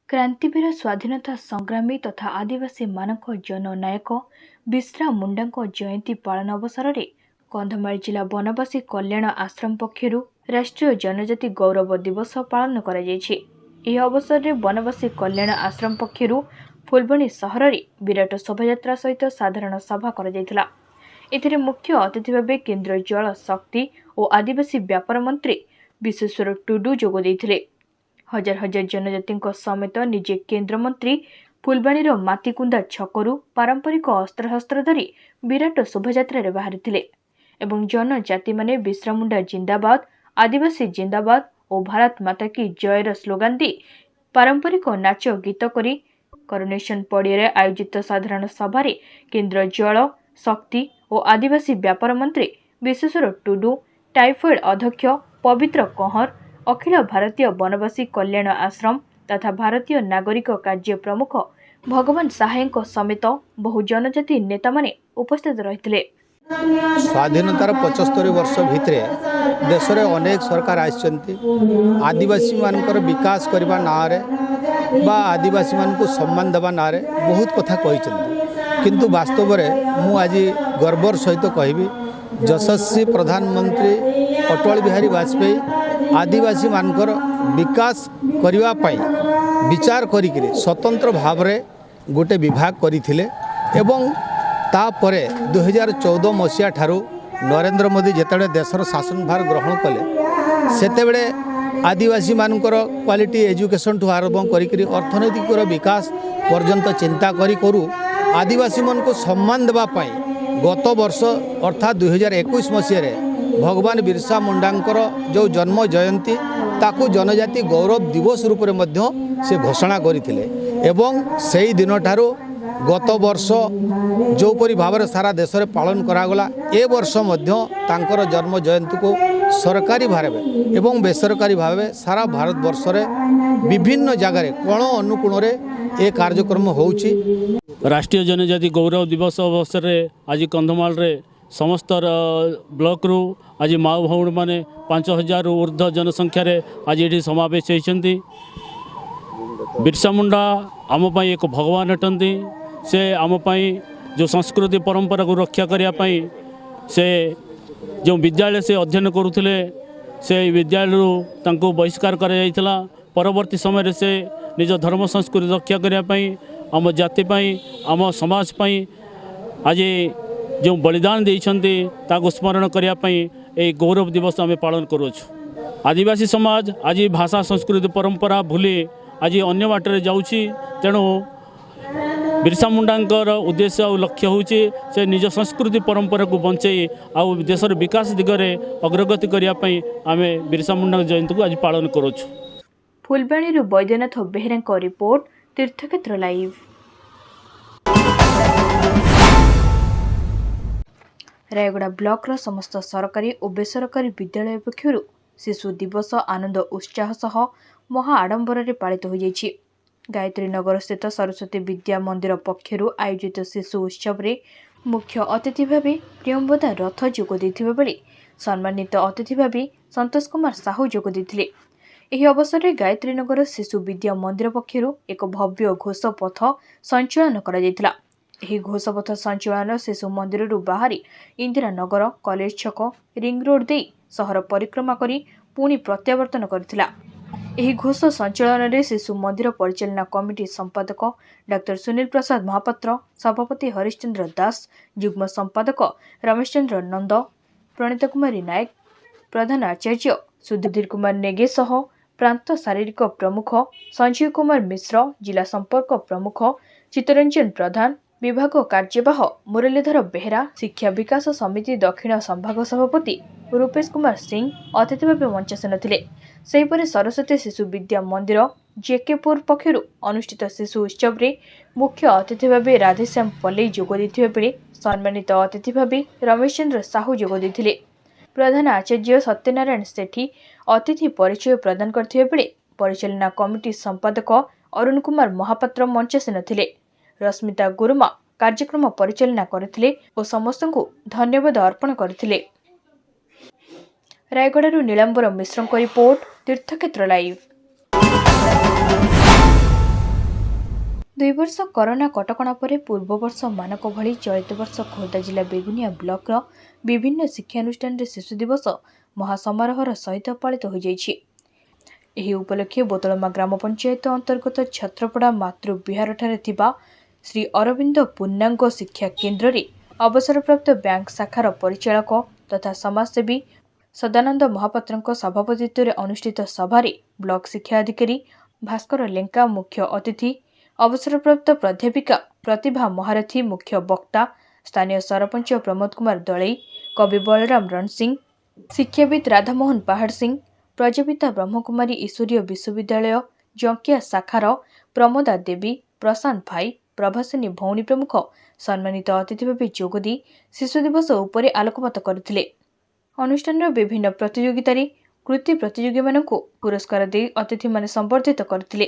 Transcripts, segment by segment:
क्रांतिवीर स्वाधीनता संग्रामी तथा आदिवासी मानक जननायक बिश्रा मुंडा जयंती पालन अवसर में कंधमाल जिला वनवासी कल्याण आश्रम पक्षर राष्ट्रीय जनजाति गौरव दिवस पालन कर अवसर में वनवासी कल्याण आश्रम पक्षर फुलबणी सहर में विराट शोभायात्रा सहित साधारण सभा कर मुख्य अतिथि भाव केन्द्र जल शक्ति और आदिवासी व्यापार मंत्री विश्वेश्वर टुडू जोगदे। हजार हजार जनजाति समेत निजे केन्द्रमंत्री फुलबाणीर मातीकुंदा छकरू पारंपरिक अस्त्रशस्त्र धरी विराट शोभायात्रा बाहरी एवं जनजाति माने बिश्रा मुंडा जिंदाबाद आदिवासी जिंदाबाद और भारत माता की जयर स्लोगान दी पारंपरिक नाच गीत करी करोनेशन पड़िया आयोजित साधारण सभा केन्द्र जल शक्ति और आदिवासी व्यापार मंत्री विश्वेश्वर टुडू टाइफॉइड अध्यक्ष पवित्र कंहर अखिल भारतीय वनवासी कल्याण आश्रम तथा भारतीय नागरिक कार्य प्रमुख भगवान साहाय समेत बहु जनजाति नेता माने उपस्थित रही। स्वाधीनतार 75 वर्ष भितरे देश में अनेक सरकार आदिवासी मानकर विकास करने ना बा आदिवासी मान को सम्मान देवा ना बहुत कथा कही किंतु वास्तव में मु आज गर्वर सहित कहबी यशस्वी प्रधानमंत्री अटल बिहारी वाजपेयी आदिवासी मानकर विकास करने विचार करी स्वतंत्र भाव में गोटे विभाग करथिले एवं तापरे 2014 मसीहा ठारू नरेंद्र मोदी जिते देशर शासन भार ग्रहण कले सेतेबेले आदिवासी मानकर क्वालिटी एजुकेशन ठू आरंभ करी अर्थनैतिक विकास पर्यंत चिंता करू आदिवासी मन को सम्मान देवा गत वर्ष अर्थात 2021 मसीह भगवान बिरसा मुंडांकर जो जन्म जयंती ताकू जनजाति गौरव दिवस रूप में से घोषणा करथिले एवं सेही दिन ठारू गत वर्ष जोपरी भाव में सारा देश में पालन करागला ए वर्ष तांकर जन्म जयंती को सरकारी भाव एवं बेसरकारी भाव सारा भारत वर्ष में विभिन्न जगार कोण अनुकोण ए कार्यक्रम होउछि। राष्ट्रीय जनजाति गौरव दिवस अवसर में आज कंधमाल रे समस्त ब्लॉक रु आज माओ भौण माने 5000 ऊर्ध्व जनसंख्यार आज ये समावेश होती। बिरसा मुंडा आम एक भगवान अटंती से आम जो संस्कृति परंपरा को रक्षा करने से जो विद्यालय से अध्ययन करुले से विद्यालय बहिष्कार करा परवर्ती समय से निज धर्म संस्कृति रक्षा करने आम जाति आम समाज आज जो बलिदान देइछन्ते ताको स्मरण करने गौरव दिवस आम पालन करूँ। आदिवासी समाज आज भाषा संस्कृति परंपरा भूली आज अन्य बाटर जाऊँगी तेणु बिरसा मुंडांकर उद्देश्य और लक्ष्य होची से निज संस्कृति परंपरा को बंचाई आउ देशर विकास दिगरे अग्रगति करने आम बिरसा मुंडा जयंती को आज पालन करूँ। फुलबाणी बैद्यनाथ बेहरा रिपोर्ट तीर्थक्षेत्र लाइव। रायगड़ा ब्लॉक रा समस्त सरकारी और बेसरकारी विद्यालय पक्षर शिशु दिवस आनंद उत्साह सह महा आडंबर पालित हो जाइछि। गायत्री नगर स्थित सरस्वती विद्या मंदिर पक्षर आयोजित शिशु उत्सव रे मुख्य अतिथि भाव प्रियंवदा रथ जोगदे बेले सम्मानित अतिथि भाव संतोष कुमार साहू जोगदे। यह अवसर में गायत्री नगर शिशु विद्या मंदिर पक्षर एक भव्य घोषपथ संचालन करा। घोषपथ संचालन शिशु मंदिर बाहरी इंदिरा नगर कॉलेज छक रिंग रोड दे सहर परिक्रमा करी पुणी प्रत्यावर्तन करथिला। एही घोष संचालन में शिशु मंदिर परिचालना कमिटी संपादक डॉक्टर सुनील प्रसाद महापात्र सभापति हरिश्चंद्र दास युग्म संपादक रमेश चंद्र नंद प्रणीता कुमारी नायक प्रधान आचार्य सुधीर कुमार नेगे सह प्रांत शारीरिक प्रमुख संजीव कुमार मिश्र जिला संपर्क प्रमुख चित्तरंजन प्रधान विभाग कार्यवाह मुरलीधर बेहरा शिक्षा विकास समिति दक्षिण संभाग सभापति रूपेश कुमार सिंह अतिथि भाव मंचासन थिले। सेहीपरि सरस्वती शिशु विद्या मंदिर जेकेपुर पक्षर अनुष्ठित शिशु उत्सव रे मुख्य अतिथि भाव राधेश्याम पल्लई जोगदे बेले सम्मानित अतिथि भाव रमेश चंद्र साहू जोगदे। प्रधान आचार्य सत्यनारायण सेठी अतिथि परिचय प्रदान करथिबे बेले परिचालना कमिटी संपादक अरुण कुमार महापात्र मंचासन थिले। रश्मिता गुरुमा कार्यक्रम परिचालना करथिले और समस्त को धन्यवाद अर्पण करथिले। रायगड़ारू नीलांबर मिश्रଙ୍କ रिपोर्ट तीर्थक्षेत्र लाइव। ଦୁଇ ବର୍ଷ କରୋନା କଟକଣା ପରେ ପୂର୍ବ ବର୍ଷ ମାନଙ୍କ ଭଳି ଚଳିତ ବର୍ଷ ଖୋର୍ଦ୍ଧା ଜିଲ୍ଲା ବେଗୁନିଆ ବ୍ଲକର ବିଭିନ୍ନ ଶିକ୍ଷାନୁଷ୍ଠାନରେ ଶିଶୁ ଦିବସ ମହାସମାରୋହର ସହିତ ପାଳିତ ହୋଇଯାଇଛି। ଏହି ଉପଲକ୍ଷେ ବୋତଳମା ଗ୍ରାମ ପଞ୍ଚାୟତ ଅନ୍ତର୍ଗତ ଛତ୍ରପଡ଼ା ମାତୃବିହାରଠାରେ ଥିବା ଶ୍ରୀ ଅରବିନ୍ଦ ପୂର୍ଣ୍ଣାଙ୍ଗ ଶିକ୍ଷା କେନ୍ଦ୍ରରେ ଅବସରପ୍ରାପ୍ତ ବ୍ୟାଙ୍କ ଶାଖାର ପରିଚାଳକ ତଥା ସମାଜସେବୀ ସଦାନନ୍ଦ ମହାପାତ୍ରଙ୍କ ସଭାପତିତ୍ୱରେ ଅନୁଷ୍ଠିତ ସଭାରେ ବ୍ଲକ ଶିକ୍ଷା ଅଧିକାରୀ ଭାସ୍କର ଲେଙ୍କା ମୁଖ୍ୟ ଅତିଥି, ଅବସରପ୍ରାପ୍ତ ପ୍ରାଧ୍ୟାପିକା ପ୍ରତିଭା ମହାରଥୀ ମୁଖ୍ୟ ବକ୍ତା, ସ୍ଥାନୀୟ ସରପଞ୍ଚ ପ୍ରମୋଦ କୁମାର ଦଳେଇ, କବି ବଳରାମ ରଣସିଂ, ଶିକ୍ଷାବିତ୍ ରାଧାମୋହନ ପାହାଡ଼ ସିଂ, ପ୍ରଜାପିତା ବ୍ରହ୍ମକୁମାରୀ ଈଶ୍ୱରୀୟ ବିଶ୍ୱବିଦ୍ୟାଳୟ ଜଙ୍କିଆ ଶାଖାର ପ୍ରମୋଦା ଦେବୀ, ପ୍ରଶାନ୍ତ ଭାଇ, ପ୍ରଭାସିନୀ ଭଉଣୀ ପ୍ରମୁଖ ସମ୍ମାନିତ ଅତିଥି ଭାବେ ଯୋଗଦେଇ ଶିଶୁ ଦିବସ ଉପରେ ଆଲୋକପାତ କରିଥିଲେ। ଅନୁଷ୍ଠାନର ବିଭିନ୍ନ ପ୍ରତିଯୋଗିତାରେ କୃତି ପ୍ରତିଯୋଗୀମାନଙ୍କୁ ପୁରସ୍କାର ଦେଇ ଅତିଥିମାନେ ସମ୍ବର୍ଦ୍ଧିତ କରିଥିଲେ।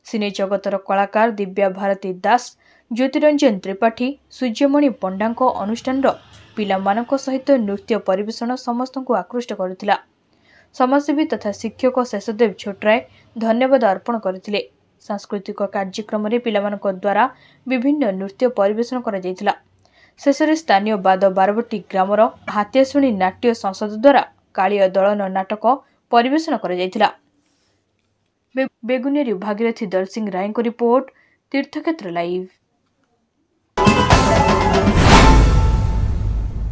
ସିନେ ଜଗତର କଳାକାର ଦିବ୍ୟା ଭାରତୀ ଦାସ, ଜ୍ୟୋତିରଞ୍ଜନ ତ୍ରିପାଠୀ, ସୂର୍ଯ୍ୟମଣି ପଣ୍ଡାଙ୍କ ଅନୁଷ୍ଠାନର ପିଲାମାନଙ୍କ ସହିତ ନୃତ୍ୟ ପରିବେଷଣ ସମସ୍ତଙ୍କୁ ଆକୃଷ୍ଟ କରିଥିଲା। ସମାଜସେବୀ ତଥା ଶିକ୍ଷକ ଶେଷଦେବ ଛୋଟରାୟ ଧନ୍ୟବାଦ ଅର୍ପଣ କରିଥିଲେ। ସାଂସ୍କୃତିକ କାର୍ଯ୍ୟକ୍ରମରେ ପିଲାମାନଙ୍କ ଦ୍ୱାରା ବିଭିନ୍ନ ନୃତ୍ୟ ପରିବେଷଣ କରାଯାଇଥିଲା। ଶେଷରେ ସ୍ଥାନୀୟ ବାଦ ବାରବଟୀ ଗ୍ରାମର ହାତିଆଶୁଣୀ ନାଟ୍ୟ ସଂସଦ ଦ୍ୱାରା କାଳିଅ ଦଳନ ନାଟକ ପରିବେଷଣ କରାଯାଇଥିଲା। ବେଗୁନିଆରୁ ଭାଗୀରଥୀ ଦଳସିଂ ରାୟଙ୍କ ରିପୋର୍ଟ, ତୀର୍ଥକ୍ଷେତ୍ର ଲାଇଭ୍।